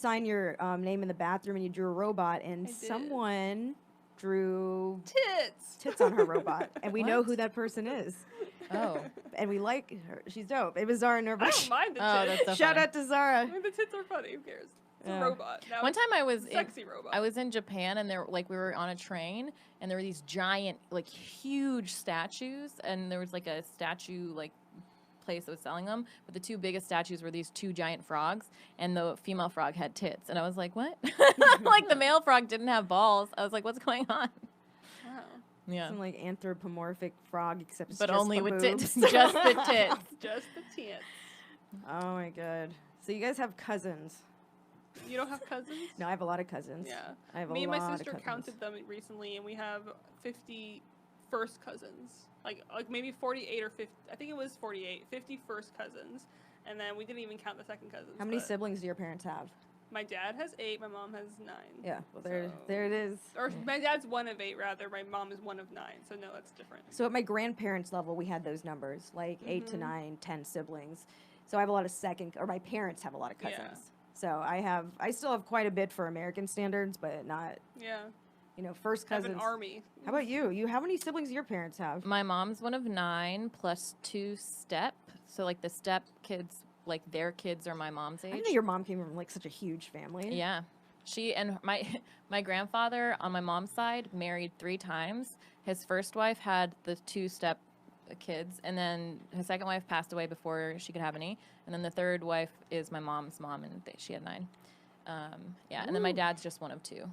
sign your name in the bathroom and you drew a robot, and someone drew tits on her robot, and we know who that person is. Oh. And we like her. She's dope. It was Zara Nervous. I don't mind the tits. Oh, that's so Shout funny. out to Zara. I mean, the tits are funny. Who cares? It's a robot. Now One time I was sexy robot. I was in Japan, and we were on a train, and there were these giant, like, huge statues, and there was like a statue place that was selling them, but the two biggest statues were these two giant frogs, and the female frog had tits, and I was like, what? Like, the male frog didn't have balls. I was like, what's going on? Wow. Yeah. Some like anthropomorphic frog, except But just only the with boobs. tits. Just the tits. Just the tits. Oh my god. So you guys have cousins? You don't have cousins? No, I have a lot of cousins. Yeah. I have Me a and lot my of sister cousins. counted them recently, and we have 50 first cousins. Like maybe 48 or 50. I think it was 48. 50 first cousins. And then we didn't even count the second cousins. How many siblings do your parents have? My dad has 8. My mom has 9. Yeah, well, there it is. Or my dad's 1 of 8, rather. My mom is 1 of 9. So, no, that's different. So at my grandparents' level, we had those numbers, like 8 to 9, 10 siblings. So I have a lot of my parents have a lot of cousins. Yeah. So I still have quite a bit for American standards, but not, first I have cousins. an army. How about you? How many siblings do your parents have? My mom's 1 of 9 plus 2 step. So, like, the step kids, like, their kids are my mom's age. I didn't know your mom came from, like, such a huge family. Yeah. She and my grandfather on my mom's side married 3 times. His first wife had the 2 step kids, and then his second wife passed away before she could have any. And then the third wife is my mom's mom, and she had 9. And then my dad's just 1 of 2.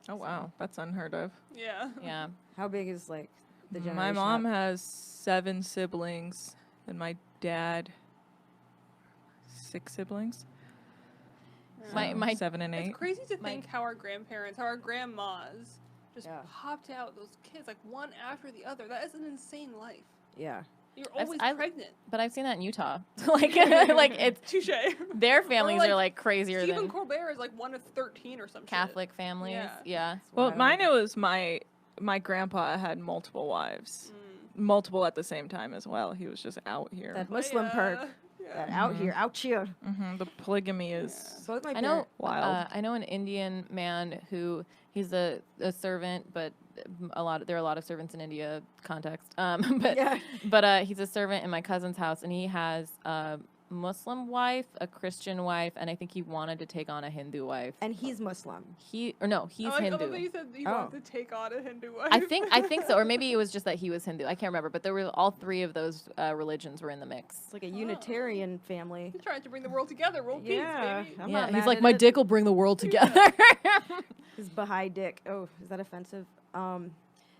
Oh, wow. That's unheard of. Yeah. Yeah. How big is, like, the generation? My mom has 7 siblings, and my dad 6 siblings. Yeah. My 7 and 8. It's crazy to think how our grandparents, how our grandmas just popped out those kids like one after the other. That is an insane life. Yeah. You're always pregnant. But I've seen that in Utah. like it's touche. Their families are like crazier Stephen than Colbert is like 1 of 13 or something. Catholic families. Yeah. Well, mine it was my grandpa had multiple wives. Multiple at the same time as well. He was just out here. That Muslim perk. That out here, out here. The polygamy is Both my wild. I know an Indian man who he's a servant, but there are a lot of servants in India context. But he's a servant in my cousin's house, and he has a Muslim wife, a Christian wife, and I think he wanted to take on a Hindu wife. And he's Muslim. He's I Hindu. love that you said he wanted to take on a Hindu wife. I think so, or maybe it was just that he was Hindu. I can't remember, but there were all 3 of those religions were in the mix. It's like a Unitarian family. He's trying to bring the world together. World peace, baby. I'm not he's mad like, at my it. dick will bring the world together. His Baha'i dick. Oh, is that offensive?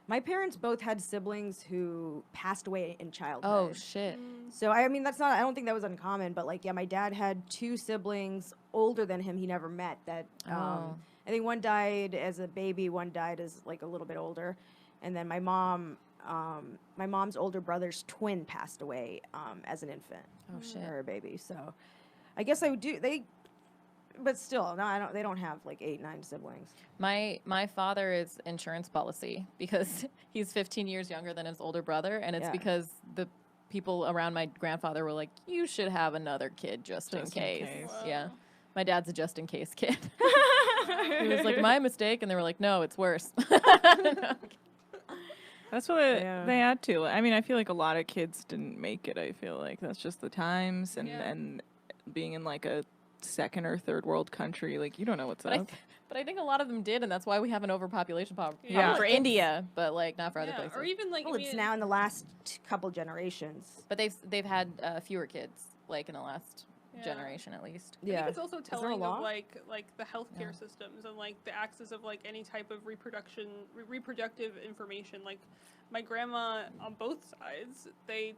My parents both had siblings who passed away in childhood. Oh shit. So I mean, I don't think that was uncommon, but like, yeah, my dad had 2 siblings older than him he never met that, I think one died as a baby, one died as like a little bit older. And then my mom's older brother's twin passed away, as an infant. Oh shit. Or a baby. So I guess but still, no, they don't have like 8, 9 siblings. My father is insurance policy because he's 15 years younger than his older brother, and it's because the people around my grandfather were like, you should have another kid just in case. Wow. Yeah. My dad's a just in case kid. He was like, my mistake, and they were like, no, it's worse. That's what they had to. I mean, I feel like a lot of kids didn't make it. I feel like that's just the times and being in like a second or third world country, like you don't know what's up. But I think a lot of them did, and that's why we have an overpopulation problem for It's- India, but like not for other places. Or even like, Well, it's now in the last couple generations. But they've had fewer kids, like in the last generation at least. I think it's also there a telling law? of like the healthcare systems and like the access of like any type of reproductive information. Like my grandma on both sides, they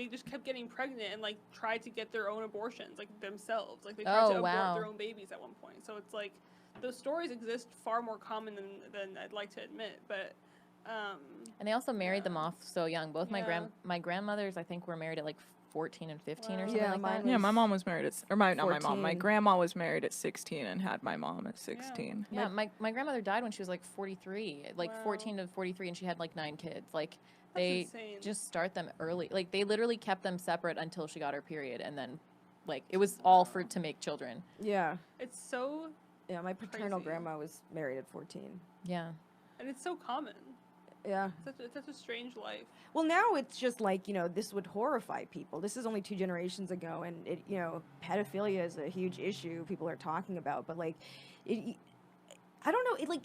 just kept getting pregnant and like tried to get their own abortions like themselves. Like they tried to abort their own babies at one point. So it's like those stories exist far more common than I'd like to admit, but. And they also married them off so young. Both my grandmothers, I think, were married at like 14 and 15 or something like that. Yeah, my mom was married not my mom. 14. My grandma was married at 16 and had my mom at 16. Yeah, my grandmother died when she was like 43, like 14 to 43, and she had like 9 kids. Like they insane. just start them early. Like they literally kept them separate until she got her period, and then like it was all to make children. Yeah. It's so Yeah, my paternal crazy. grandma was married at 14. Yeah. And it's so common. Yeah. It's such a strange life. Well, now it's just like, this would horrify people. This is only 2 generations ago, and pedophilia is a huge issue people are talking about. But like, I don't know,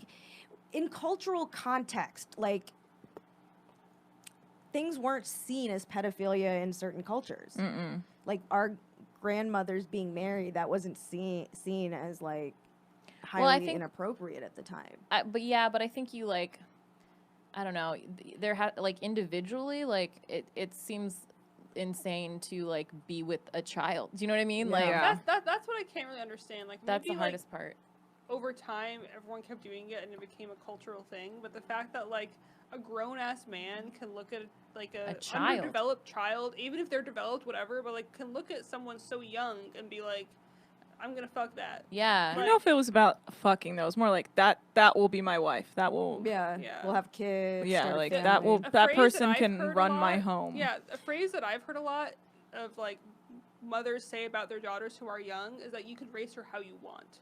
in cultural context, like, things weren't seen as pedophilia in certain cultures. Mm-mm. Like our grandmothers being married, that wasn't seen as like highly Well, I think, inappropriate at the time. but I think you like, I don't know, like individually, like it seems insane to like be with a child. Do you know what I mean? Yeah. Like Yeah. That's what I can't really understand. Like that's maybe, the hardest part. over time, everyone kept doing it and it became a cultural thing. But the fact that like a grown ass man can look at like a child. underdeveloped child, even if they're developed, whatever, but like can look at someone so young and be like, I'm gonna fuck that. Yeah. I don't know if it was about fucking though. It was more like that will be my wife. That will Yeah. Yeah. We'll have kids. yeah, start a like family. that will A that phrase person I've can heard a run my lot- home. Yeah, a phrase that I've heard a lot of like mothers say about their daughters who are young is that you can raise her how you want.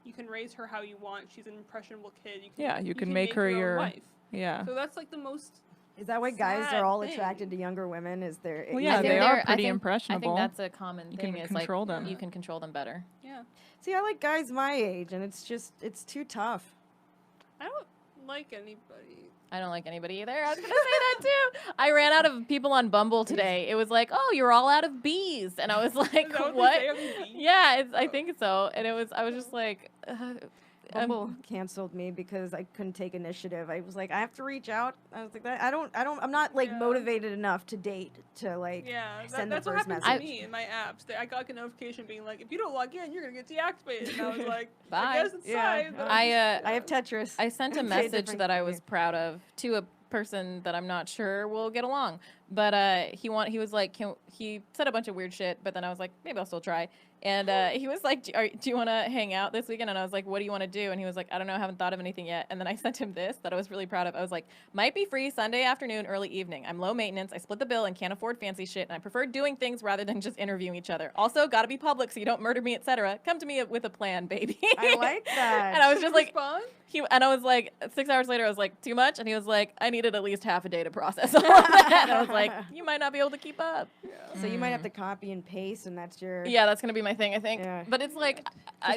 You can raise her how you want. She's an impressionable kid. You can make her own your wife. Yeah. So that's like the most. Is that why guys sad are all thing. attracted to younger women? Is there? Well, yeah, I think they they're- are pretty I impressionable. think that's a common You thing. can Is control like them. you can control them better. Yeah. See, I like guys my age, and it's too tough. I don't like anybody. I don't like anybody either. I was gonna say that too. I ran out of people on Bumble today. It was like, oh, you're all out of bees, and I was like, Is that what? what? They say on the beach? Yeah, I think so. And I was just like, Bumble canceled me because I couldn't take initiative. I was like, I have to reach out. I was like, I'm not like Yeah. motivated enough to date to like. Yeah, Send the that's what first happened message. to me in my apps. I got like a notification being like, if you don't log in, you're gonna get deactivated. And I was like, Bye. I guess it's Yeah. fine. but I I have Tetris. I sent a Say message different that I thing. was proud of to a person that I'm not sure will get along. But he was like, he said a bunch of weird shit, but then I was like, maybe I'll still try. And he was like, do you want to hang out this weekend? And I was like, what do you want to do? And he was like, I don't know, I haven't thought of anything yet. And then I sent him this that I was really proud of. I was like, might be free Sunday afternoon, early evening. I'm low maintenance. I split the bill and can't afford fancy shit. And I prefer doing things rather than just interviewing each other. Also, got to be public so you don't murder me, etc. Come to me with a plan, baby. I like that. And I was just like, respond. and I was like, 6 hours later, I was like, too much? And he was like, I needed at least half a day to process all of that. And I was like, you might not be able to keep up. So you might have to copy and paste, and that's your. Yeah, that's going to be my thing, I think. Yeah. But it's like,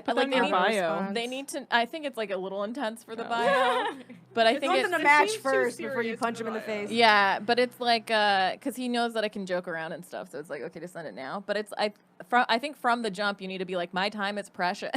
put like that in your they bio. response. They need to, I think it's like a little intense for the Yeah. bio. But I It's think Want them to It match seems too first before you serious punch for him in the the bio. face. yeah, but it's like, because he knows that I can joke around and stuff. So it's like, okay, to send it now. But it's, I think from the jump, you need to be like, my time is precious.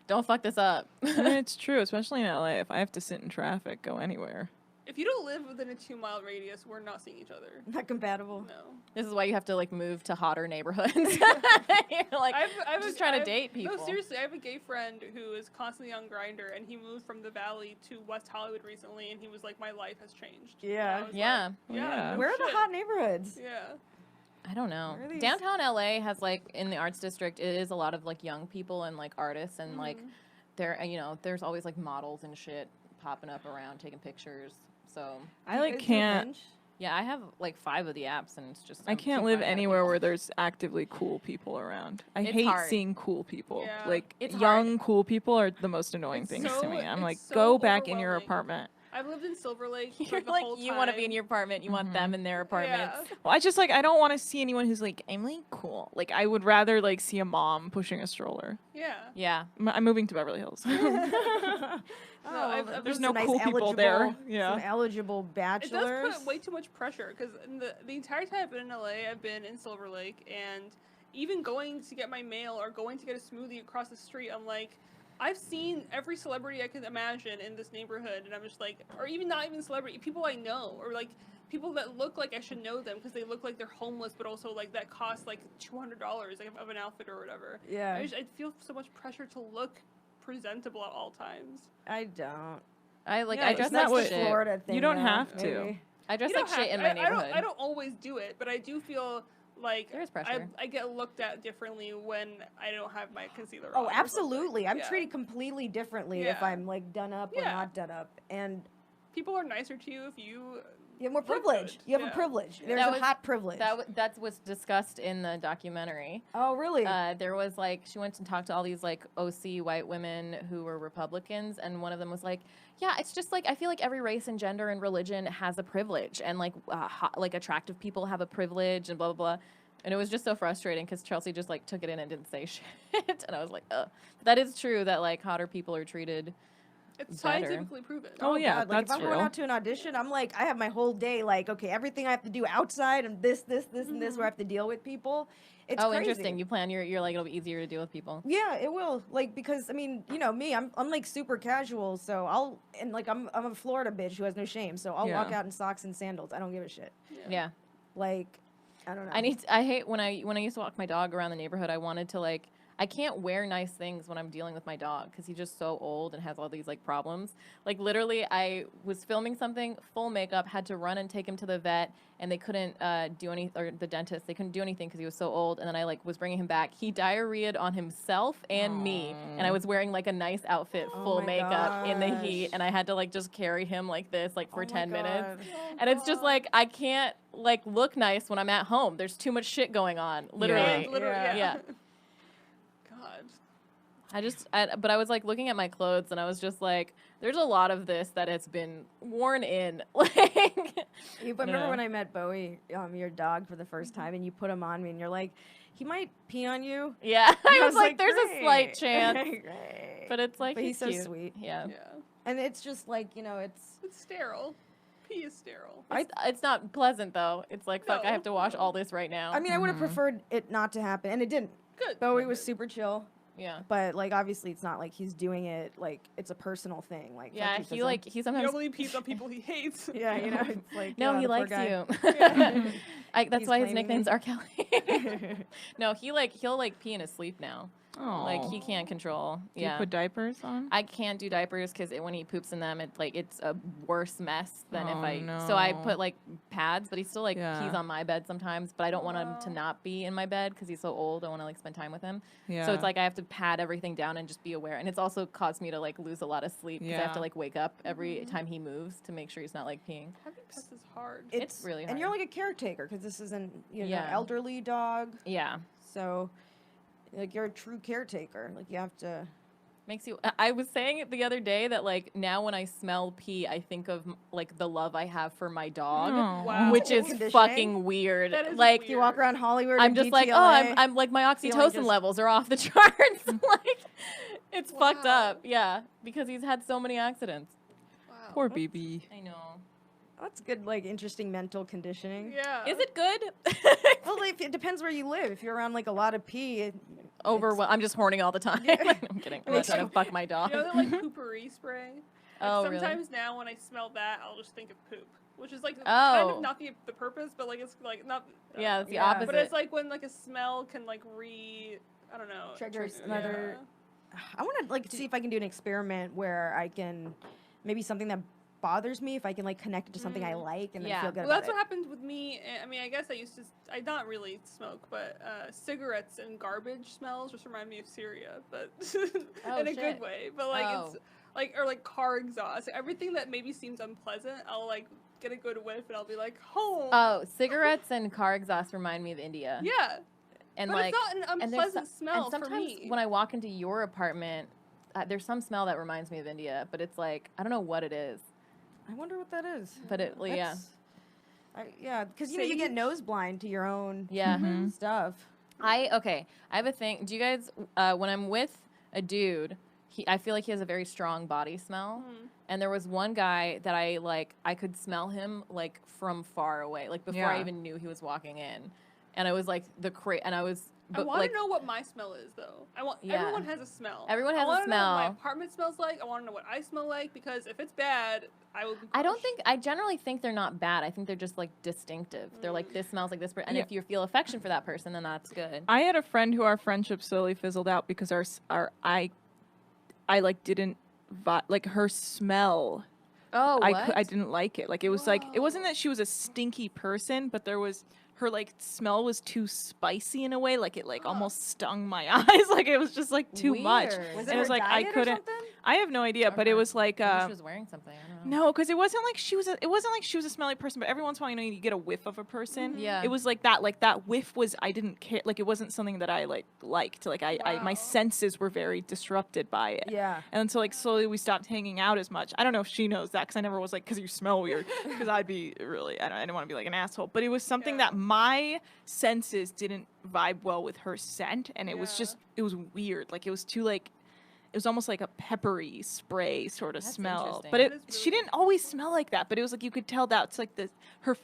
Don't fuck this up. I mean, it's true, especially in LA. If I have to sit in traffic, go anywhere. If you don't live within a 2-mile radius, we're not seeing each other. Not compatible. No. This is why you have to like move to hotter neighborhoods. You're like, I'm just trying to date people. No, seriously, I have a gay friend who is constantly on Grindr, and he moved from the Valley to West Hollywood recently, and he was like, my life has changed. Yeah. And I was Yeah. like, Yeah. no Where are the shit. hot neighborhoods? Yeah. I don't know. Where are these- Downtown LA has like in the arts district, it is a lot of like young people and like artists and like there's always like models and shit popping up around taking pictures. So I like Is there can't. bench? yeah, I have like 5 of the apps and it's just I can't keep live running out of anywhere people. where there's actively cool people around. I It's hate hard. seeing cool people. Yeah. Like It's young cool people are the most annoying It's things to so- me. I'm it's like, so go back in your overwhelming. apartment. I've lived in Silver Lake for You're the like whole you want to be time. in your apartment, you want them in their apartments. Yeah. Well, I don't want to see anyone who's like, I'm like cool. Like I would rather like see a mom pushing a stroller. Yeah. Yeah. I'm moving to Beverly Hills. Oh, I've- there's there's some no nice cool people there. eligible- Yeah. Some eligible It bachelors. does put way too much pressure because the entire time I've been in LA, I've been in Silver Lake, and even going to get my mail or going to get a smoothie across the street, I'm like, I've seen every celebrity I could imagine in this neighborhood, and I'm just like, or even not even celebrity, people I know, or like people that look like I should know them because they look like they're homeless, but also like that cost like $200 like, of an outfit or whatever. Yeah. I feel so much pressure to look presentable at all times. I don't. I like Yeah, I it's dress not like what- shit. Florida thing. You don't though, have to. maybe. I dress You like don't shit have- in my I neighborhood. don't always do it, but I do feel like There is pressure. I get looked at differently when I don't have my concealer on. Oh, or something. absolutely. I'm Yeah. treated completely differently if Yeah. I'm like done up or Yeah. not done up. And People are nicer to you if you You have more Look privilege. good. You have Yeah. a privilege. There's That a was- hot privilege. That was discussed in the documentary. Oh, really? There was like she went and talked to all these like OC white women who were Republicans, and one of them was like, "Yeah, it's just like I feel like every race and gender and religion has a privilege, and like like attractive people have a privilege, and blah blah blah." And it was just so frustrating because Chelsea just like took it in and didn't say shit, and I was like, "Ugh." That is true that like hotter people are treated. It's Better. scientifically proven. Oh, yeah, God. Like, if that's I'm going real. out to an audition, I'm like, I have my whole day, like, okay, everything I have to do outside and this, and this, where I have to deal with people. It's oh, crazy. interesting. You plan you're like it'll be easier to deal with people. Yeah, it will. Like, because I mean, you know me, I'm like super casual, so I'm a Florida bitch who has no shame, so I'll walk Yeah. out in socks and sandals. I don't give a shit. Yeah. Like, I don't know. I hate when I used to walk my dog around the neighborhood. I wanted to like I can't wear nice things when I'm dealing with my dog because he's just so old and has all these like problems. Like literally, I was filming something, full makeup, had to run and take him to the vet, and they couldn't do any, or the dentist. They couldn't do anything because he was so old. And then I like was bringing him back. He diarrheaed on himself and me, and I was wearing like a nice outfit, Oh full my makeup in the gosh. heat, and I had to like just carry him like this like for Oh my 10 minutes. God. And it's just like I can't like look nice when I'm at home. There's too much shit going on. Literally. And literally, Yeah. yeah. Yeah. God. But I was like looking at my clothes and I was just like, there's a lot of this that has been worn in. Like, You remember when I met Bowie, your dog, for the first time, and you put him on me, and you're like, he might pee on you. yeah, I was like, there's "Great." a slight chance, Great. but it's like But he's so cute. sweet. Yeah, Yeah. And it's just like, you know, it's It's sterile. Pee is sterile. it's not pleasant though. It's like fuck, I No, have to wash no. all this right now. I mean, I would have preferred it not to happen, and it didn't. Good. Bowie was super chill, yeah, but like obviously it's not like he's doing it like it's a personal thing. Like yeah. fuck, He like he He sometimes. only pees on people he hates. yeah, you know, it's like No, yeah, he the poor likes guy. you. That's He's why his claiming nickname's me. R. Kelly. No, he'll like pee in his sleep now. Like he Aw. can't control. Do you Yeah. put diapers on? I can't do diapers because when he poops in them, it's a worse mess than if Oh, I. So I no. put like pads, but he still like Yeah. pees on my bed sometimes. But I don't want him to Wow. not be in my bed because he's so old. I want to like spend time with him. Yeah. So it's like I have to pad everything down and just be aware. And it's also caused me to like lose a lot of sleep because I have to Yeah. like wake up every time he moves to make sure he's not like peeing. Having pets is hard. It's really And you're hard. like a caretaker because this is an Yeah. elderly dog, Yeah. so like you're a true caretaker. Like you have to. Makes you. I was saying it the other day that like now when I smell pee, I think of like the love I have for my dog, Aw. Wow. which is Conditioning? fucking weird. That is Like You walk around Hollywood. I'm and just like, oh, DTLA. I'm like my Feeling oxytocin just- levels are off the charts. Like, it's fucked Wow. up. Yeah, because he's had so many accidents. Wow. Poor baby. I know. That's good, like interesting mental conditioning. Yeah. Is it good? Well, like, it depends where you live. If you're around like a lot of pee, I'm just horny all the time. I'm kidding. I'm not trying to fuck my dog. You know that like poopery spray? Like, Oh, really? sometimes now when I smell that, I'll just think of poop, which is like kind Oh. of not the purpose, but like it's like not. Yeah, it's the Yeah. opposite. But it's like when like a smell can like I don't know. Triggers trigger- another- yeah. I want to like see if I can do an experiment where I can maybe something that bothers me, if I can like connect it to something I like and then Yeah. feel good Well, about that's it. what happened with me. I mean, I guess I used to. I not really smoke, but cigarettes and garbage smells just remind me of Syria, but Oh, in a shit. good way. But like Oh. it's like or like car exhaust. Everything that maybe seems unpleasant, I'll like get a good whiff and I'll be like, home. Oh, cigarettes and car exhaust remind me of India. Yeah, And but like, it's not an and there's unpleasant so- smell and sometimes for me. when I walk into your apartment, there's some smell that reminds me of India, but it's like I don't know what it is. I wonder what that is. But it, yeah, That's- yeah, because you know you get Sage? nose blind to your own yeah. stuff. I have a thing. Do you guys when I'm with a dude, I feel like he has a very strong body smell. And there was one guy that I could smell him like from far away, like before I Yeah. even knew he was walking in. And I was like and I was I but, want like, to know what my smell is, though. Yeah. Everyone has a smell. Everyone has I a wanna know what my smell. apartment smells like. I want to know what I smell like because if it's bad, I will be. I don't crushed. think I generally think they're not bad. I think they're just like distinctive. They're like this smells like this, and Yeah. if you feel affection for that person, then that's good. I had a friend who our friendship slowly fizzled out because I like didn't like her smell. Oh, I didn't like it. Like it was like it wasn't that she was a stinky person, but there was her like smell was too spicy in a way. Like it like almost stung my eyes. Like it was just like too much. Weird. Was And it it was her like I diet or couldn't. something? I have no idea, but it was like Maybe she was wearing something. I don't know. no, because it wasn't like she was a smelly person, but every once in a while, you get a whiff of a person. Yeah. It was like that whiff was, I didn't care, like it wasn't something that I liked. Like my senses were very disrupted by it. Yeah. And so like slowly we stopped hanging out as much. I don't know if she knows that, because I never was like, because you smell weird, because I'd be really, I didn't want to be like an asshole, but it was something that my senses didn't vibe well with her scent, and it was weird. Like it was too like, it was almost like a peppery spray sort of That's smell. interesting. But That is she really didn't always smell like that, but it was like you could tell that it's like the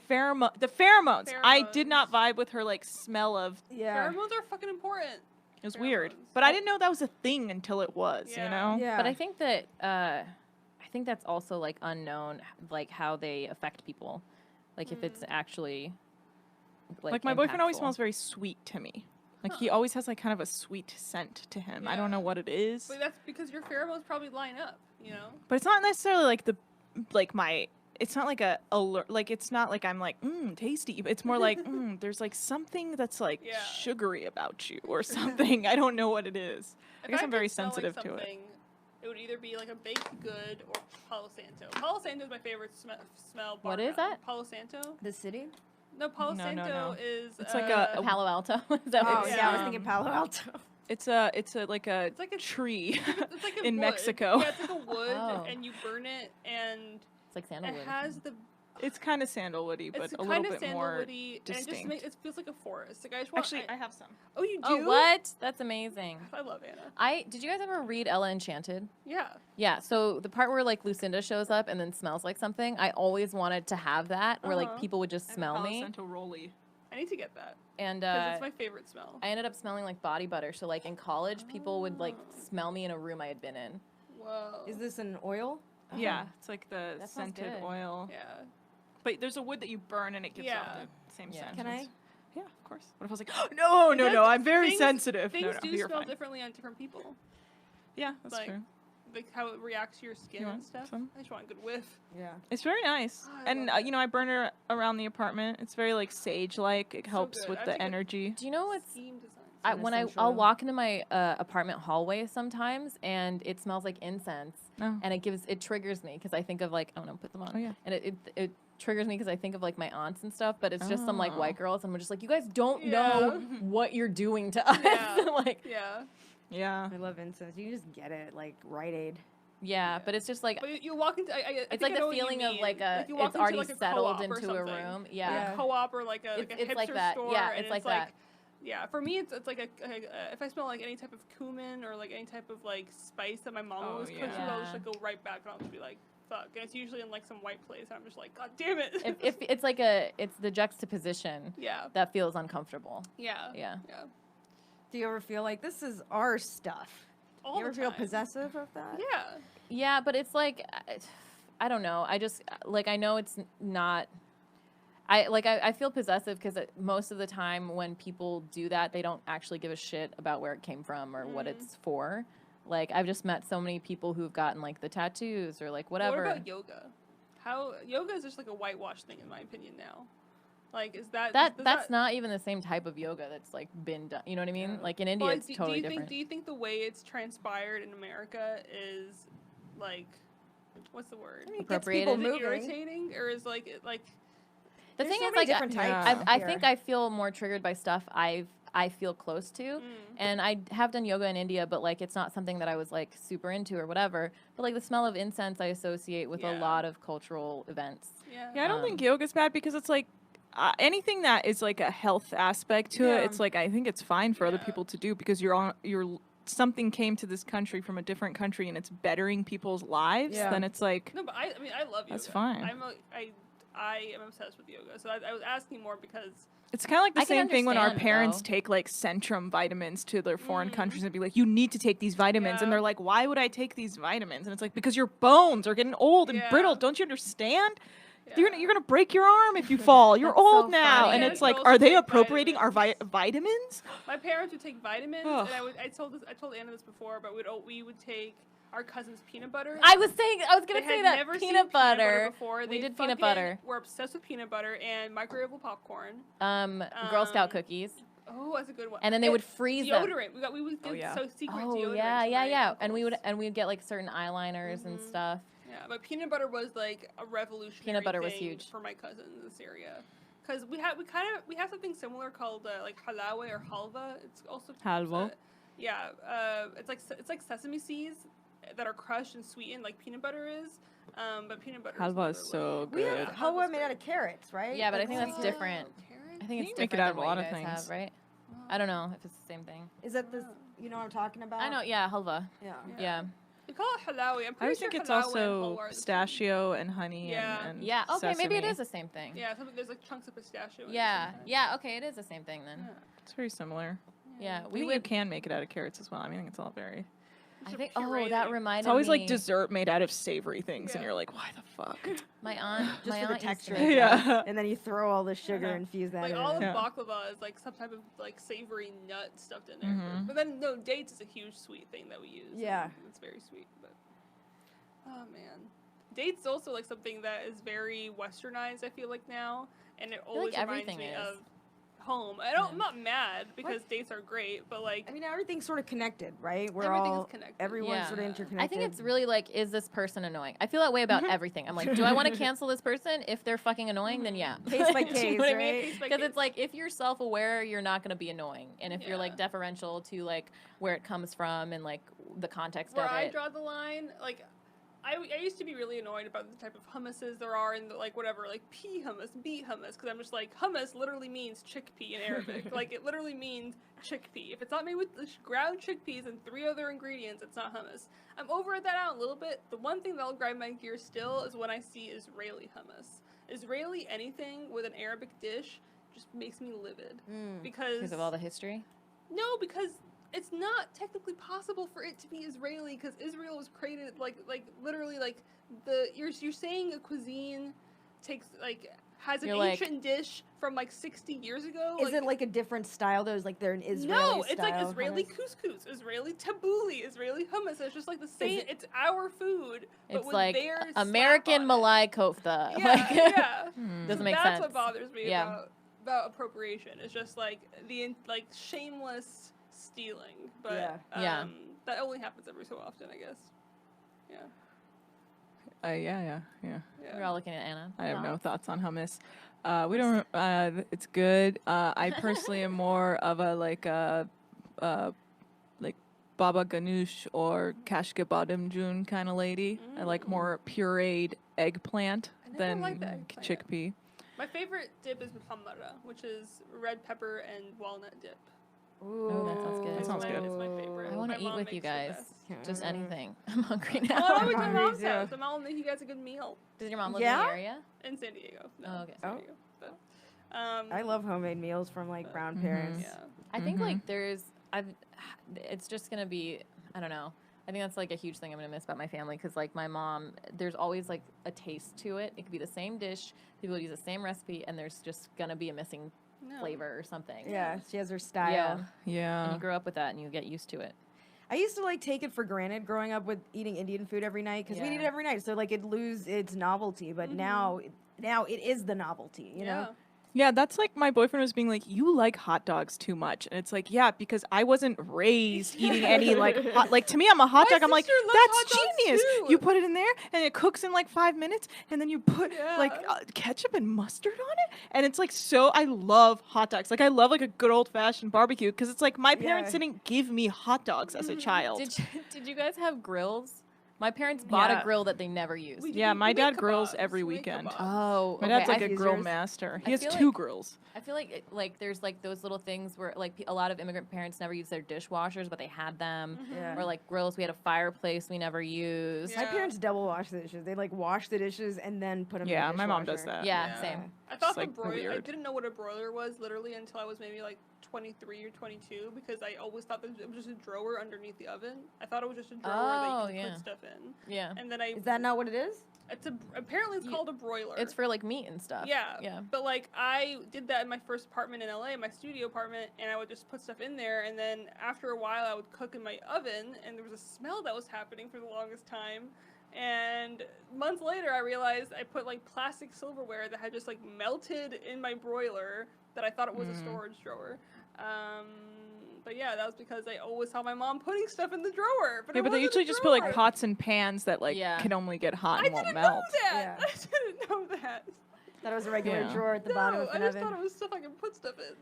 pheromones. I did not vibe with her like smell of, Yeah. Pheromones are fucking important. it was weird. Pheromones. But I didn't know that was a thing until it was, you Yeah. know? Yeah. But I think that's also like unknown, like how they affect people, like if it's actually Like my boyfriend always impactful. smells very sweet to me. Like he always has like kind of a sweet scent to him. I don't know what it is. But that's because your pheromones probably line up, you know? But it's not necessarily like it's not like a alert, like it's not like I'm like, tasty. It's more like, there's like something that's like sugary about you or something. I don't know what it is. I guess I'm very sensitive to it. It would either be like a baked good or Palo Santo. Palo Santo is my favorite smell. What is that? Palo Santo? The city? No, Palo No, Santo no. is. It's like a Palo Alto. Is that Oh, what yeah, I was thinking Palo Alto. It's like a like a tree It's like a in wood. Mexico. Yeah, it's like a wood, Oh. and you burn it, and It's like sandalwood. it has the. It's kind of sandalwoody, but It's a kind little of bit more sandalwoody, and distinct. it feels like a forest. Like I just want. Actually, I have some. Oh, you do? Oh, what? That's amazing. I love Anna. Did you guys ever read Ella Enchanted? Yeah. Yeah, so the part where like Lucinda shows up and then smells like something, I always wanted to have that, where like people would just smell me. I need to get that And because it's my favorite smell. I ended up smelling like body butter. So like in college, people would like smell me in a room I had been in. Whoa. Is this an oil? Yeah, it's like the That smells scented good. oil. Yeah. But there's a wood that you burn and it gives off the same Yeah. scent. Can I? Yeah, of course. What if I was like, no, I'm very Things- sensitive. Things no, do you're smell fine. differently on different people. Yeah, that's like, true. Like how it reacts to your skin You and want stuff. some? I just want a good whiff. Yeah. It's very nice. Oh, I And, love it. I burn it around the apartment. It's very, like, sage-like. It helps good. with I the think it- energy. Do you know what's Scheme design. an when essential I'll oil. walk into my apartment hallway sometimes and it smells like incense Oh. and it triggers me because I think of like, oh no, put them on. Oh, yeah. And it triggers me because I think of like my aunts and stuff, but it's just some like Oh. white girls and we're just like, you guys don't Yeah. know what you're doing to us. Yeah. like, Yeah. Yeah. I love incense. You can just get it like Rite Aid. yeah, but it's just like, But you walk into. I it's think like I know the what you feeling of mean. like you walk it's into, already like, a settled co-op or into a something. room. Yeah. Yeah. A co-op or like a It's hipster like that. store. Yeah, and it's like that. Yeah, for me, it's like if I smell like any type of cumin or like any type of like spice that my mom Oh, always cooks with, yeah. I'll just like go right back and I'll just be like, fuck. And it's usually in like some white place. And I'm just like, god damn it. if it's like it's the juxtaposition yeah. that feels uncomfortable. Yeah. Yeah. Yeah. Do you ever feel like this is our stuff? All You ever the feel time. possessive of that? Yeah. Yeah, but it's like, I don't know. I just like I know it's not. I feel possessive because most of the time when people do that, they don't actually give a shit about where it came from or what it's for. Like I've just met so many people who've gotten like the tattoos or like whatever. What about yoga? Yoga is just like a whitewash thing in my opinion now. Like is does that's not even the same type of yoga that's like been done. You know what I mean? Yeah. Like in India, Well, it's totally do different. you think the way it's transpired in America is like what's the word? It gets people Appropriated. Is it moving. irritating or is like it like The There's thing so is, many like, different Yeah. types. I here. think I feel more triggered by stuff I feel close to, and I have done yoga in India, but like it's not something that I was like super into or whatever. But like the smell of incense, I associate with a Yeah. lot of cultural events. Yeah, I don't think Um, yoga's bad because it's like anything that is like a health aspect to Yeah. it. It's like I think it's fine for other Yeah. people to do because something came to this country from a different country and it's bettering people's lives. Yeah. Then it's like no, but I mean I love yoga. That's fine. I am obsessed with yoga. So I was asking more because it's kind of like the I can same thing when our understand, parents though. take like Centrum vitamins to their foreign countries and be like, you need to take these vitamins. And Yeah. they're like, why would I take these vitamins? And it's like, because your bones are getting old and Yeah. brittle. Don't you understand? Yeah. You're gonna break your arm if you fall. You're That's old so now. funny. And Yeah, it's like, girls are they take appropriating our vitamins. vitamins? my parents would take vitamins Ugh. and I told Anna this before, but we would take our cousin's peanut butter. I was gonna They say had that never seen peanut butter. before. We They did peanut fucking butter. We're obsessed with peanut butter and microwavable popcorn. Girl Scout cookies. Oh, that's a good one. And then they would freeze them. deodorant. We would do so secret Oh deodorant. yeah. And we'd get like certain eyeliners and stuff. Yeah, but peanut butter was like a revolutionary Peanut butter was thing huge for my cousins in this area. Because we have something similar called like halawa or halva. It's also Halva. It's like sesame seeds that are crushed and sweetened like peanut butter is. But peanut butter. Halva is so We good. have halwa made out of carrots, right? Yeah, but I Like think that's sweet- different. Carrot? I think it's You can make it different out of than a what lot you of guys things. have, right? I don't know if it's the same thing. Is that this? You know what I'm talking about? I know, yeah, halva. Yeah. Yeah. We call it halawi. I'm I always pretty think sure it's halawa and also halwa are the same. pistachio and honey Yeah. and Yeah, okay, maybe it sesame. is the same thing. Yeah, there's like chunks of pistachio. in it Yeah, sometimes. yeah, okay, it is the same thing then. Yeah. It's very similar. Yeah, We we you would. can make it out of carrots as well. I mean, it's all very. I It's a think. puree. Oh, that reminded It's always me. like dessert made out of savory things, and Yeah. you're like, why the fuck? My aunt. Just my for the aunt used to texture. make Yeah. that. Yeah. And then you throw all the sugar Yeah. and infuse that Like in. all of Yeah. baklava is like some type of like savory nut stuffed in there. Mhm. But then no, dates is a huge sweet thing that we use. Yeah. and it's very sweet. But oh man, dates is also like something that is very westernized. I feel like now, and it always like reminds everything me is. of home. I'm not mad because dates are great, but like I mean, everything's sort of connected, right? We're everything all is connected. everyone's Yeah. sort of interconnected. I think it's really like, is this person annoying? I feel that way about everything. I'm like, do I want to cancel this person? If they're fucking annoying, then yeah. Case by Do you know case, what I right? mean? Case by Because case. it's like, if you're self-aware, you're not going to be annoying. And if you're like Yeah. deferential to like where it comes from and like the context Where of I it. draw the line, like, I used to be really annoyed about the type of hummuses there are in the, like, whatever, like, pea hummus, beet hummus, because I'm just like, hummus literally means chickpea in Arabic. Like, it literally means chickpea. If it's not made with the ground chickpeas and 3 other ingredients, it's not hummus. I'm over that out a little bit. The one thing that'll grind my gears still is when I see Israeli hummus. Israeli anything with an Arabic dish just makes me livid. Because of all the history? No, because it's not technically possible for it to be Israeli because Israel was created like literally like you're saying a cuisine has an You're like- ancient dish from like 60 years ago. Is it like a different style though? Is like they're an Israeli no, it's like style Israeli hummus? couscous, Israeli tabbouleh, Israeli hummus. It's just like the same. It's our food, but It's with like their slap American on it. malai kofta. Yeah, Like, yeah. doesn't So make that's sense. what bothers me Yeah. about appropriation. It's just like the shameless stealing, but Yeah. that only happens every so often, I guess. Yeah. Yeah. We're all looking at Anna. I have no thoughts on hummus. We don't. It's good. I personally am more of a like baba ganoush or kashke badem jun kind of lady. I like more pureed eggplant I never than liked the eggplant. chickpea. My favorite dip is muhammara, which is red pepper and walnut dip. Ooh. Oh, that sounds good. It's sounds good. It's my favorite. I want My to eat mom with you makes the guys. best. Just anything. I'm hungry Well, now. I'm always at my hungry mom's too. house. My mom will make you guys a good meal Does your mom live Yeah? in the area? in San Diego. No, Oh, okay. San Diego. But, I love homemade meals from like brown parents. yeah. I think like it's just gonna be, I don't know. I think that's like a huge thing I'm gonna miss about my family because like my mom, there's always like a taste to it. It could be the same dish, people use the same recipe, and there's just gonna be a missing No. flavor or something. Yeah, she has her style. Yeah. And Yeah. you grow up with that and you get used to it. I used to like take it for granted growing up with eating Indian food every night because we Yeah. eat it every night, so like it lose its novelty. But now it is the novelty, you know. Yeah, that's like my boyfriend was being like, you like hot dogs too much. And it's like, yeah, because I wasn't raised eating any like hot, like to me, I'm a hot My dog. I'm like, sister loves that's hot dogs genius. too. You put it in there and it cooks in like 5 minutes and then you put like Yeah. ketchup and mustard on it. And it's like, so I love hot dogs. Like I love like a good old fashioned barbecue because it's like my parents Yeah. didn't give me hot dogs as a child. Did you guys have grills? My parents bought Yeah. a grill that they never used. Yeah, my we make dad grills kebabs. every We make weekend. kebabs. Oh, My dad's like a Use grill yours? master. I He has feel 2 like- grills. I feel like like there's like those little things where like a lot of immigrant parents never use their dishwashers, but they had them. Yeah. Or like grills, we had a fireplace we never used. Yeah. My parents double wash the dishes. They like wash the dishes and then put them. Yeah, in the my mom does dishwasher. that. Yeah, same. I thought It's, like, the broiler. I weird. didn't know what a broiler was literally until I was maybe like 23 or 22 because I always thought that it was just a drawer underneath the oven. I thought it was just a drawer that you could yeah. put stuff in. Yeah. And then I Is that not what it is? apparently it's called a broiler. It's for like meat and stuff. Yeah. Yeah. But like I did that in my first apartment in LA, my studio apartment, and I would just put stuff in there, and then after a while I would cook in my oven, and there was a smell that was happening for the longest time. And months later, I realized I put like plastic silverware that had just like melted in my broiler that I thought it was a storage drawer. But yeah, that was because I always saw my mom putting stuff in the drawer. But Yeah, it but they wasn't usually a just put like drawer. pots and pans that like Yeah. can only get hot I and won't didn't melt. know that. Yeah. I didn't know that. Thought it was a regular Yeah. drawer at the bottom of I an just oven. thought it was stuff I could put stuff in.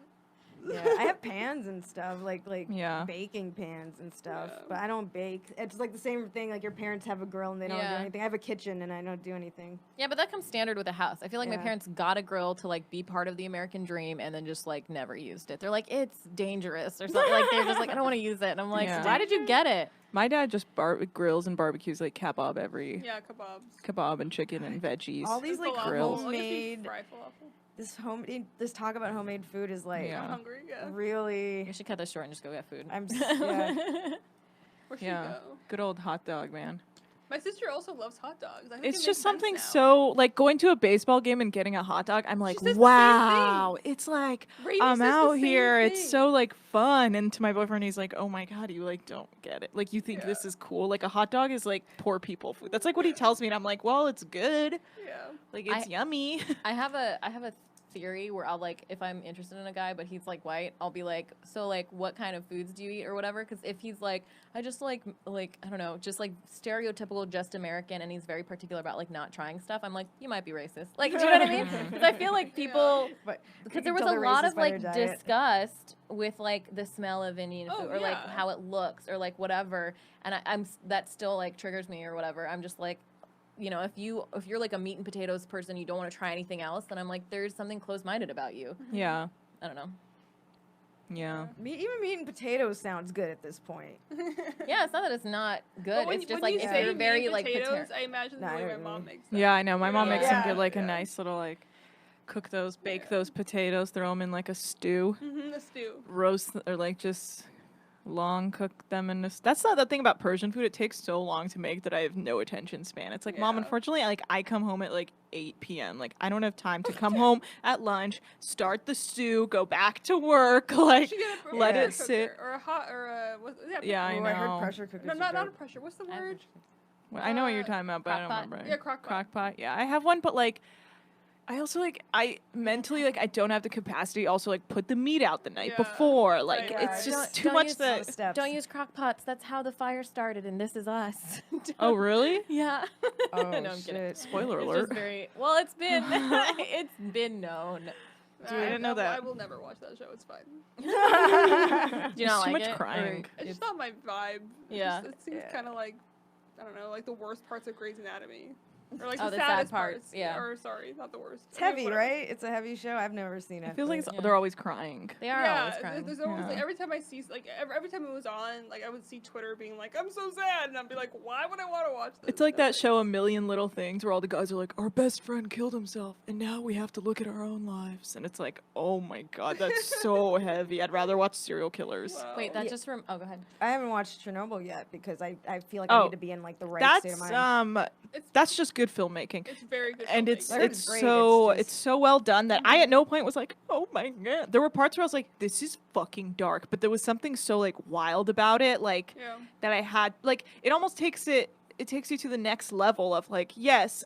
Yeah, I have pans and stuff, like Yeah. baking pans and stuff, Yeah. but I don't bake. It's like the same thing, like your parents have a grill and they don't do Yeah. anything. I have a kitchen and I don't do anything. Yeah, but that comes standard with a house. I feel like my Yeah. parents got a grill to like be part of the American dream and then just like never used it. They're like, it's dangerous or something. Like they're just like, I don't want to use it. And I'm like, Yeah. why did you get it? My dad just grills and barbecues like kebab every Yeah, kebabs. kebab and chicken and veggies. All these like Falafel. grills. I guess you homemade, fry falafel. this talk about homemade food is like Yeah. I'm hungry. Yeah. really. We should cut this short and just go get food. Yeah. Where should Yeah. you go? Good old hot dog, man. My sister also loves hot dogs. I think It's it just makes sense something now. so like going to a baseball game and getting a hot dog. I'm like, says the same wow, it's like Brady I'm says the out same here. It's thing. so like fun. And to my boyfriend, he's like, oh my god, you like don't get it. Like you think this Yeah. is cool. Like a hot dog is like poor people food. That's like what he tells me, and I'm like, well, it's good. Yeah. Like it's yummy. I have a theory where I'll like, if I'm interested in a guy but he's like white, I'll be like, so like what kind of foods do you eat or whatever? Because if he's like, I just like I don't know, just like stereotypical just American, and he's very particular about like not trying stuff, I'm like, you might be racist. Like, do you know what I mean? Because I feel like people, But because you there can was tell a they're lot racist of by like their diet. disgust with like the smell of Indian Oh, food or like yeah. how it looks or like whatever, and I'm that still like triggers me or whatever. I'm just like, you know, if you're like a meat and potatoes person, you don't want to try anything else, then I'm like, there's something close-minded about you. Yeah. I don't know. Yeah. even meat and potatoes sounds good at this point. Yeah, it's not that it's not good. But when, It's just when like you if say you're meat very and like potatoes, I imagine the Nah, I way my don't mom really. makes them. Yeah, I know. My mom makes them Yeah. good, like a Yeah. nice little like cook those, bake those potatoes, throw them in like a stew, The stew. roast or like just long cook them in this. That's not the thing about Persian food. It takes so long to make that I have no attention span. It's like, Mom, Yeah. unfortunately, like I come home at like 8 p.m. Like I don't have time to come home at lunch, start the stew, go back to work, like You should get a let pressure it sit. cooker or a hot or a Yeah, I Ooh, I heard know. pressure cookers. No, are not a dope. pressure. What's the I have word? Well, I know what you're talking about, but I don't crock pot? remember. Yeah, crock pot. Crock pot. Yeah, I have one, but like, I also like I mentally like I don't have the capacity to also like put the meat out the night Yeah. before. Like Right. Yeah, it's don't- just too don't much use all the that. steps. Don't use crock pots. That's how the fire started, and this is us. Oh really? Yeah. Oh, No, I'm kidding. shit. Spoiler It's alert. just very well. It's been it's been known. Dude, I didn't know that. I will never watch that show. It's fine. Do you not Too like much it? Or crying. It's just not my vibe. Yeah. It seems Yeah. kind of like, I don't know, like the worst parts of Grey's Anatomy. Or like Oh, the the sad saddest parts, yeah. Or sorry, not the worst. It's I mean, heavy, whatever. right? It's a heavy show. I've never seen it. It feels like but- it's, Yeah. they're always crying. They are Yeah, always crying. there's always like Yeah. every time I see like every time it was on, like I would see Twitter being like, "I'm so sad," and I'd be like, "Why would I want to watch this?" It's like And I'm that show A Million Little Things where all the guys are like, our best friend killed himself and now we have to look at our own lives. And it's like, oh my god, that's so heavy. I'd rather watch serial killers. Wow. Wait, that Yeah. just oh, go ahead. I haven't watched Chernobyl yet because I feel like I Oh, need to be in like the right state of That's mind. It's that's just good filmmaking. it's very good. And filmmaking. it's I heard it's it's great, so it's it's, just- so well done that I at no point was like, oh my god. There were parts where I was like, this is fucking dark, but there was something so like wild about it, like yeah. that I had like it almost takes it takes you to the next level of like, yes,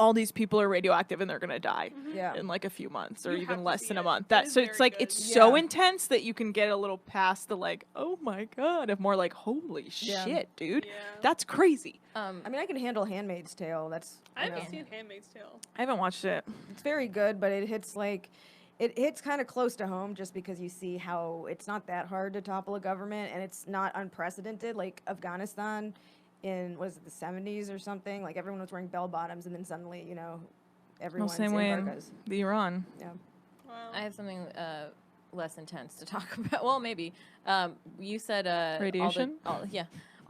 all these people are radioactive and they're gonna die Yeah. in like a few months or You have even to less see than a it. month. It That is so very it's like good. it's so Yeah. intense that you can get a little past the like, oh my god, of more like, holy Yeah. shit, dude. Yeah. That's crazy. I mean, I can handle *Handmaid's Tale*. That's I you know, haven't seen *Handmaid's Tale*. I haven't watched it. it's very good, but it hits kind of close to home just because you see how it's not that hard to topple a government and it's not unprecedented like Afghanistan in was it the 70s or something, like everyone was wearing bell bottoms and then suddenly everyone's same in way in burqas. the Iran. Yeah. Wow. I have something less intense to talk about. Well, maybe. You said Radiation?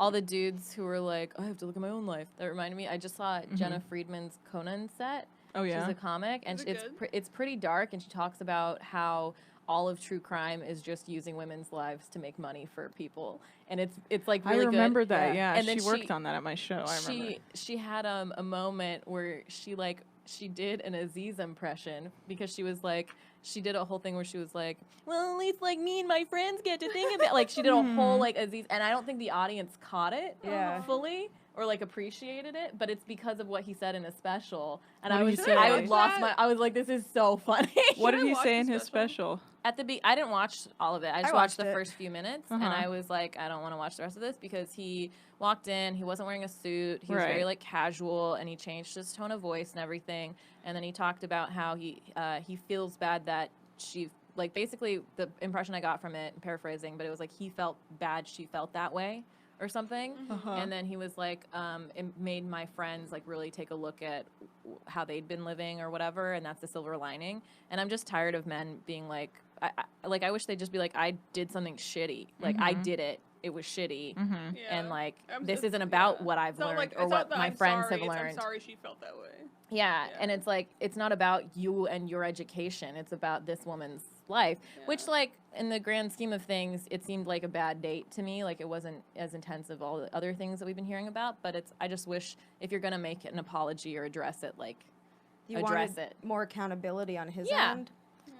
All the dudes who were like, I have to look at my own life. That reminded me. I just saw Jenna Friedman's Conan set. Oh yeah. She's a comic, and Is it it's pretty dark, and she talks about how all of true crime is just using women's lives to make money for people, and it's like really I remember good. that. Yeah. Yeah, And then she worked on that at my show. I remember. She had a moment where she did an Aziz impression because she was like, she did a whole thing where she was like, well, at least like me and my friends get to think of it. Like she did a whole like Aziz, and I don't think the audience caught it Yeah. fully or like appreciated it, but it's because of what he said in his special. And What I did was he say? I Watch lost that. my I was like, this is so funny. What did Should I he watch say the in his special? special? I didn't watch all of it. I just watched watched the it. first few minutes, and I was like, I don't want to watch the rest of this because he walked in, he wasn't wearing a suit, he was very like casual, and he changed his tone of voice and everything. And then he talked about how he feels bad that she, like, basically the impression I got from it, paraphrasing, but it was like he felt bad she felt that way or something. And then he was like, it made my friends like really take a look at how they'd been living or whatever, and that's the silver lining. And I'm just tired of men being like, I wish they'd just be like, I did something shitty, like I did it, it was shitty, and like this isn't about what I've learned or what my friends have learned. I'm sorry she felt that way. Yeah, and it's like, it's not about you and your education. It's about this woman's life, which, like, in the grand scheme of things, it seemed like a bad date to me. Like, it wasn't as intense of all the other things that we've been hearing about. But I just wish if you're going to make an apology or address it, like, address it. More accountability on his Yeah. end. Yeah.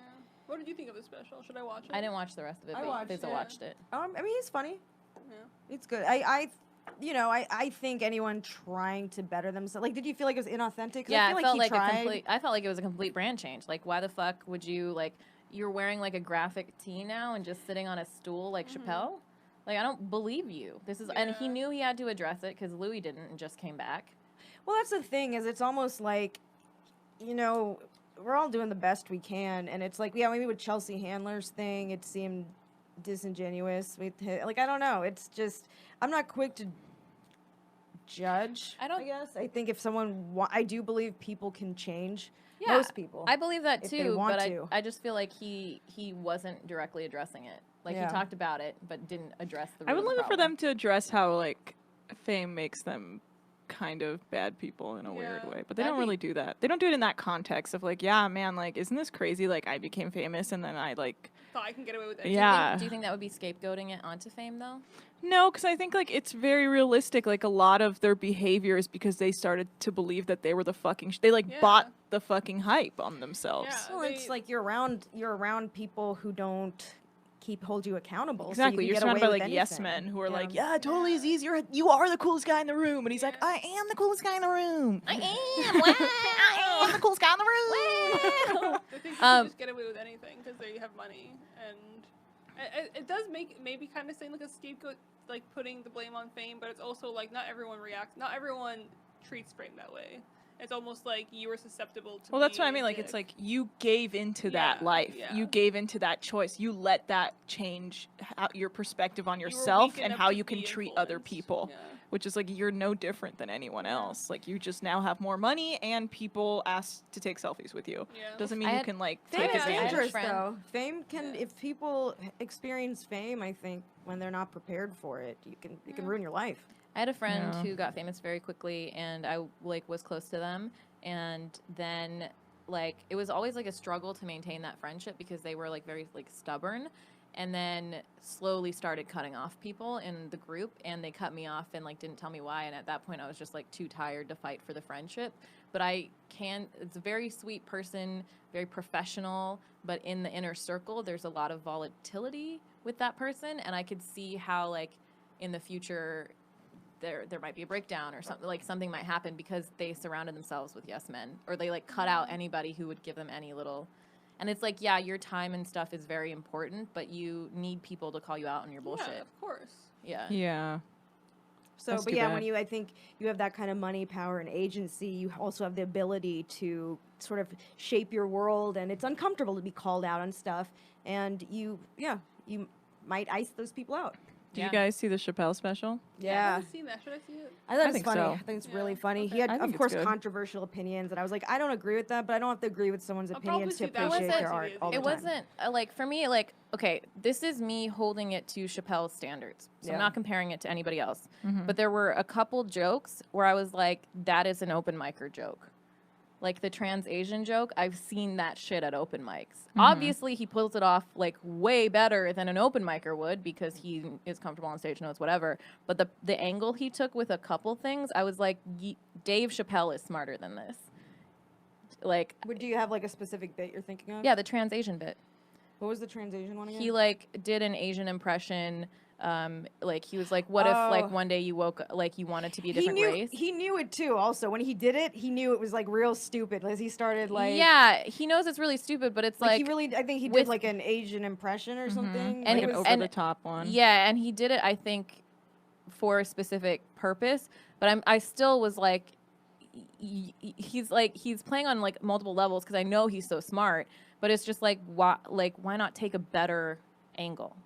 What did you think of the special? Should I watch it? I didn't watch the rest of it, but Lisa watched it. I mean, he's funny. Yeah. It's good. I think anyone trying to better themselves. Like, did you feel like it was inauthentic? 'Cause Yeah, I feel it felt he like tried. I felt like it was a complete brand change. Like, why the fuck would you, like, you're wearing like a graphic tee now and just sitting on a stool like Chappelle? Like, I don't believe you. This is, and he knew he had to address it because Louis didn't and just came back. Well, that's the thing, is it's almost like, we're all doing the best we can, and it's like, maybe with Chelsea Handler's thing, it seemed disingenuous. I don't know. It's just, I'm not quick to judge. I guess I think if someone, I do believe people can change. Yeah, most people. I believe that if they too, want but to. I just feel like he wasn't directly addressing it. Like, he talked about it, but didn't address the root I would of the love it for problem. them to address how, like, fame makes them kind of bad people in a weird way. But they don't really do that. They don't do it in that context of, like, yeah, man, like, isn't this crazy? Like, I became famous and then I, like... Thought I can get away with it. Yeah. Do you think that would be scapegoating it onto fame, though? No, because I think, like, it's very realistic. Like, a lot of their behavior is because they started to believe that they were the fucking... they, like, bought the fucking hype on themselves. Yeah, Well, it's like you're around people who don't hold you accountable. Exactly. So You're get surrounded away by, with like, yes anything. men who are like, yeah, totally is easy. You are the coolest guy in the room. And he's like, I am the coolest guy in the room. I am. Wow. I am the coolest guy in the room. They think you can just get away with anything because they have money, and it does maybe kind of seem like a scapegoat, like putting the blame on fame, but it's also like not everyone treats fame that way. It's almost like you were susceptible to. Well, that's what I mean. Like, it's like you gave into that life. Yeah. You gave into that choice. You let that change your perspective on yourself and how you can treat other people. Yeah. Which is like, you're no different than anyone else. Like, you just now have more money and people ask to take selfies with you. Yeah. Doesn't mean you can, like, Fame take is advantage. dangerous, friend. though. Fame can, if people experience fame, I think when they're not prepared for it, it can ruin your life. I had a friend who got famous very quickly, and I, like, was close to them. And then, like, it was always, like, a struggle to maintain that friendship because they were, like, very, like, stubborn. And then slowly started cutting off people in the group, and they cut me off and, like, didn't tell me why. And at that point, I was just, like, too tired to fight for the friendship. But it's a very sweet person, very professional, but in the inner circle, there's a lot of volatility with that person. And I could see how, like, in the future, there might be a breakdown or something, like something might happen because they surrounded themselves with yes men, or they, like, cut out anybody who would give them any little. And it's like, yeah, your time and stuff is very important, but you need people to call you out on your bullshit. Yeah, of course. Yeah. Yeah. So, That's but too yeah, bad. when I think you have that kind of money, power, and agency, you also have the ability to sort of shape your world, and it's uncomfortable to be called out on stuff, and you might ice those people out. Did you guys see the Chappelle special? I Yeah. haven't seen that. Should I see it? I thought I it's think funny. so. I think it's Yeah, really funny. okay. He had, I think of it's course, good. controversial opinions, and I was like, I don't agree with that, but I don't have to agree with someone's I'll probably opinions to see that. appreciate It their art all the It time. wasn't, like, for me, like, okay, this is me holding it to Chappelle's standards. So I'm Yeah. not comparing it to anybody else. But there were a couple jokes where I was like, that is an open micer joke. Like, the trans Asian joke, I've seen that shit at open mics. Obviously, he pulls it off, like, way better than an open micer would because he is comfortable on stage, knows whatever. But the angle he took with a couple things, I was like, Dave Chappelle is smarter than this. Like, Do you have like a specific bit you're thinking of? yeah, the trans Asian bit. What was the trans Asian one again? He, like, did an Asian impression Like he was like, what if like one day you woke like you wanted to be a different race? He knew it too. Also, when he did it, he knew it was like real stupid. As he started like yeah, he knows it's really stupid, but it's like he really. I think he did like an Asian impression or something. And like an over the top one. Yeah, and he did it, I think, for a specific purpose. But I still was like, he's playing on like multiple levels because I know he's so smart. But it's just like why not take a better angle?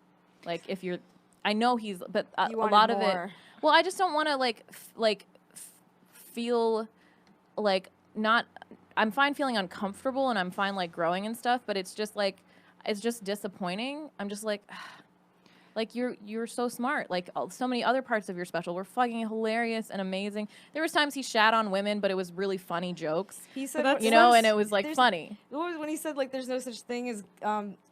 Like if you're, I know he's, but a lot of it. Well, I just don't want to feel like not. I'm fine feeling uncomfortable and I'm fine like growing and stuff. But it's just like, it's just disappointing. I'm just like. Like you're so smart. Like so many other parts of your special were fucking hilarious and amazing. There was times he shat on women, but it was really funny jokes. He said, and it was like funny. What was when he said like there's no such thing as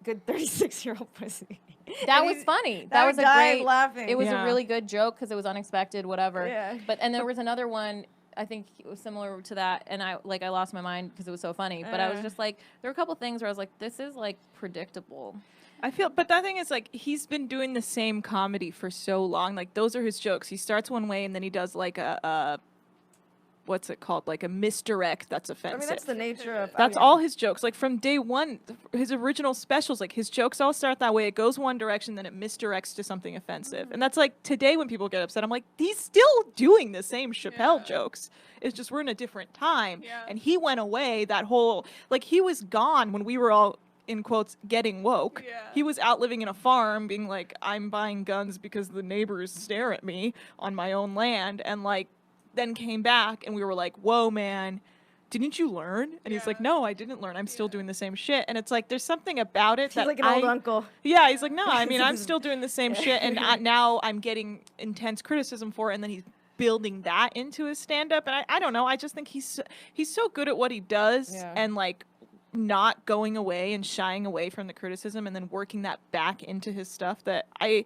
good 36-year-old pussy. That was funny. That was a great laughing. It was a really good joke because it was unexpected, whatever. Yeah. And there was another one. I think it was similar to that, and I lost my mind because it was so funny. But I was just like, there were a couple things where I was like, this is like predictable. I feel, but the thing is, like, he's been doing the same comedy for so long. Like, those are his jokes. He starts one way, and then he does, like, what's it called? Like, a misdirect that's offensive. I mean, that's the nature of... That's all his jokes. Like, from day one, his original specials, like, his jokes all start that way. It goes one direction, then it misdirects to something offensive. And that's, like, today when people get upset, I'm like, he's still doing the same Chappelle jokes. It's just we're in a different time. Yeah. And he went away that whole... Like, he was gone when we were all... in quotes, getting woke. Yeah. He was out living in a farm being like, I'm buying guns because the neighbors stare at me on my own land, and like then came back and we were like, whoa, man, didn't you learn? And he's like, no, I didn't learn. I'm still doing the same shit. And it's like, there's something about it He's like an old uncle. Yeah, he's like, no, I mean, I'm still doing the same shit, and now I'm getting intense criticism for it, and then he's building that into his stand-up. And I don't know, I just think he's so good at what he does, and like not going away and shying away from the criticism and then working that back into his stuff that I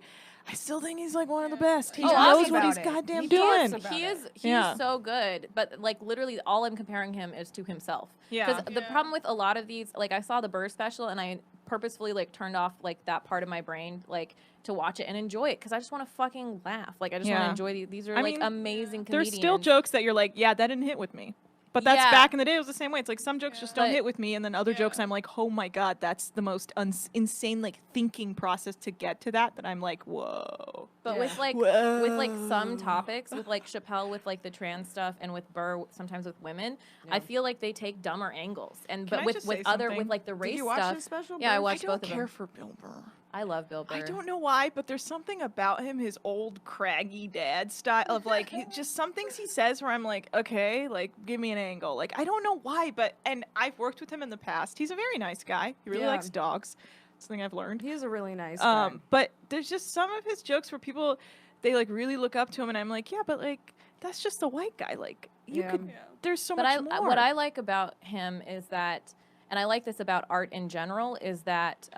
still think he's like one of the best. He knows what he's goddamn doing. He is so good, but like literally all I'm comparing him is to himself. Yeah. Because the problem with a lot of these, like I saw the Burr special and I purposefully like turned off like that part of my brain like to watch it and enjoy it because I just want to fucking laugh. Like I just want to enjoy these are like amazing comedians. There's still jokes that you're like, yeah, that didn't hit with me. But that's back in the day. It was the same way. It's like some jokes just don't hit with me, and then other jokes I'm like, oh my god, that's the most insane like thinking process to get to that. That I'm like, whoa. But with like some topics, with like Chappelle, with like the trans stuff, and with Burr, sometimes with women, I feel like they take dumber angles. And Can but with other with like the race Did you watch stuff. his special? Yeah, I Burr? watched both of them. I don't care for Bill Burr. I love Bill Burr. I don't know why, but there's something about him, his old craggy dad style of like just some things he says where I'm like, okay, like give me an angle. Like I don't know why, and I've worked with him in the past. He's a very nice guy. He really likes dogs. That's something I've learned. He is a really nice guy. But there's just some of his jokes where people they like really look up to him, and I'm like, yeah, but like that's just a white guy. Like you could. There's so much more. What I like about him is that, and I like this about art in general, is that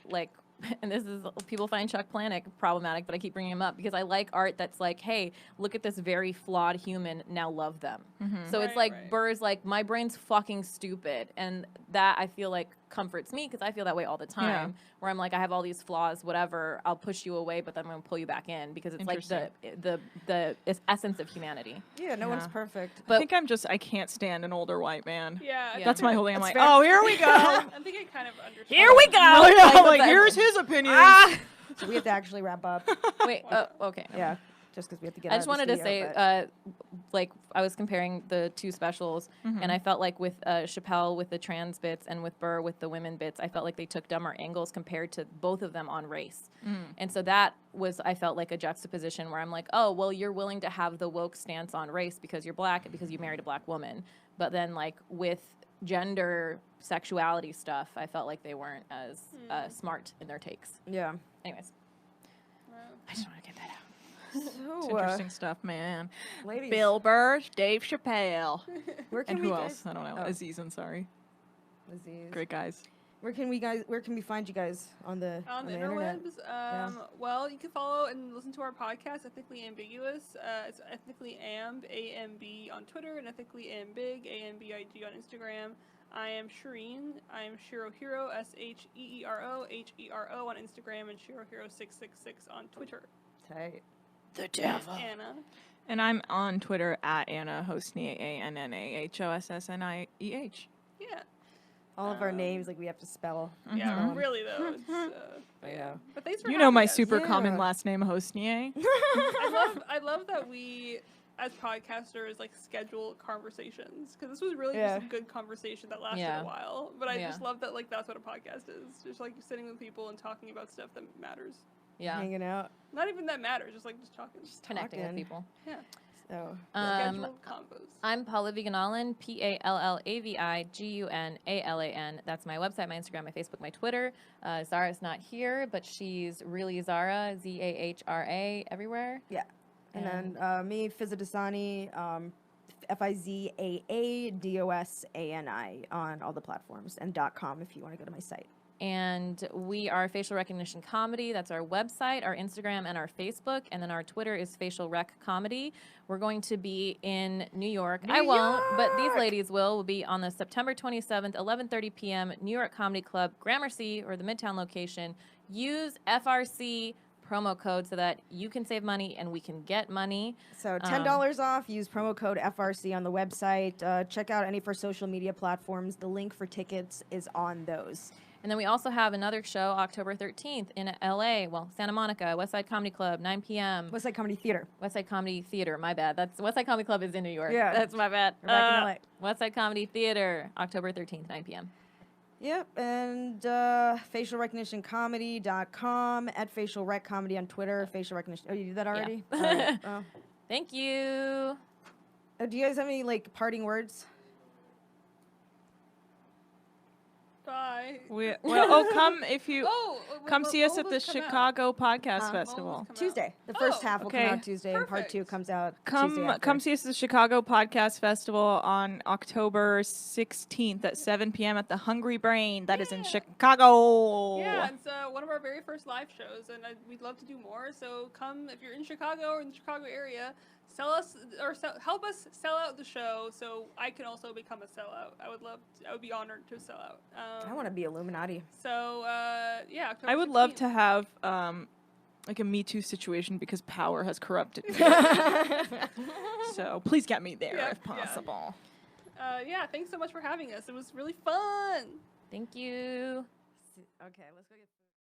like. And this is, people find Chuck Palahniuk problematic, but I keep bringing him up because I like art that's like, hey, look at this very flawed human, now love them. So it's like Burr's like, my brain's fucking stupid. And that I feel like comforts me because I feel that way all the time where I'm like, I have all these flaws, whatever, I'll push you away, but then I'm going to pull you back in because it's like the essence of humanity. Yeah, no one's perfect. But I think I can't stand an older white man. Yeah. That's my whole thing. I'm like, fair. oh, here we go. I think I kind of understand. Here we go! I'm like, here's his opinion. So we have to actually wrap up. Wait, okay. Yeah, just because we have to get I out just of the wanted to studio, say, like, I was comparing the two specials, and I felt like with Chappelle with the trans bits and with Burr with the women bits, I felt like they took dumber angles compared to both of them on race. And so that was, I felt like a juxtaposition where I'm like, oh, well, you're willing to have the woke stance on race because you're black and because you married a black woman. But then, like, with gender sexuality stuff, I felt like they weren't as smart in their takes. Yeah. Anyways, I just want to get that out. It's So, interesting stuff, man. ladies, Bill Burr, Dave Chappelle, where can and we who guys? else? I don't know. Oh. Aziz Ansari. Aziz. Great guys. Where can we find you guys on the internet? interwebs? Well, you can follow and listen to our podcast, Ethnically Ambiguous. It's Ethnically Amb, A-M-B on Twitter, and Ethnically Ambig, A-M-B-I-G on Instagram. I am Shereen. I am Shirohiro, SHEEROHERO on Instagram, and Shirohiro666 on Twitter. Tight. The devil. Anna. And I'm on Twitter at Anna Hosnieh, ANNAHOSSNIEH. Yeah. All of our names, like, we have to spell. Yeah, really, though. It's, Yeah. But thanks for You know my having us. super Yeah. common last name, Hosnieh. I love that we, as podcasters, like, schedule conversations. Because this was really Yeah. just a good conversation that lasted Yeah. a while. But I Yeah. just love that, like, that's what a podcast is. Just, like, sitting with people and talking about stuff that matters. Yeah. Hanging out. Not even that matters, just, like, just talking. Connecting with talking. people. Yeah. So, Scheduled combos. I'm Paula Viganalin, PALLAVIGUNALAN. That's my website, my Instagram, my Facebook, my Twitter. Zara's not here, but she's really Zara, ZAHRA, everywhere. yeah. And then me, Fizza Dasani, FIZAADOSANI on all the platforms, and .com if you want to go to my site. And we are Facial Recognition Comedy. That's our website, our Instagram, and our Facebook. And then our Twitter is Facial Rec Comedy. We're going to be in New York. I won't, but these ladies will. We'll be on the September 27th, 11:30 p.m. New York Comedy Club, Gramercy, or the Midtown location. Use FRC promo code so that you can save money and we can get money. So $10 off. Use promo code FRC on the website. Check out any of our social media platforms. The link for tickets is on those. And then we also have another show October 13th in LA, Santa Monica, Westside Comedy Club, 9 p.m. Westside Comedy Theater. Westside Comedy Theater, my bad. That's Westside Comedy Club is in New York. Yeah. That's my bad. We're back in LA. Westside Comedy Theater, October 13th, 9 p.m. Yep, and facialrecognitioncomedy.com, at Facial Rec Comedy on Twitter, Facial Recognition. Oh, you did that already? All right. Oh. Thank you. Do you guys have any, like, parting words? Bye. Come if you come see us at the Chicago Podcast Festival. Tuesday. The first half will come okay. out Tuesday, and part 2 comes out Tuesday Come after. see us at the Chicago Podcast Festival on October 16th at 7 p.m. at the Hungry Brain. That is in Chicago. Yeah, it's one of our very first live shows, and we'd love to do more. So come if you're in Chicago or in the Chicago area. Help us sell out the show, so I can also become a sellout. I would be honored to sell out. I want to be Illuminati. So yeah, October I would love 16th. to have like a Me Too situation because power has corrupted me. So please get me there if possible. Yeah, thanks so much for having us. It was really fun. Thank you. Okay, let's go get...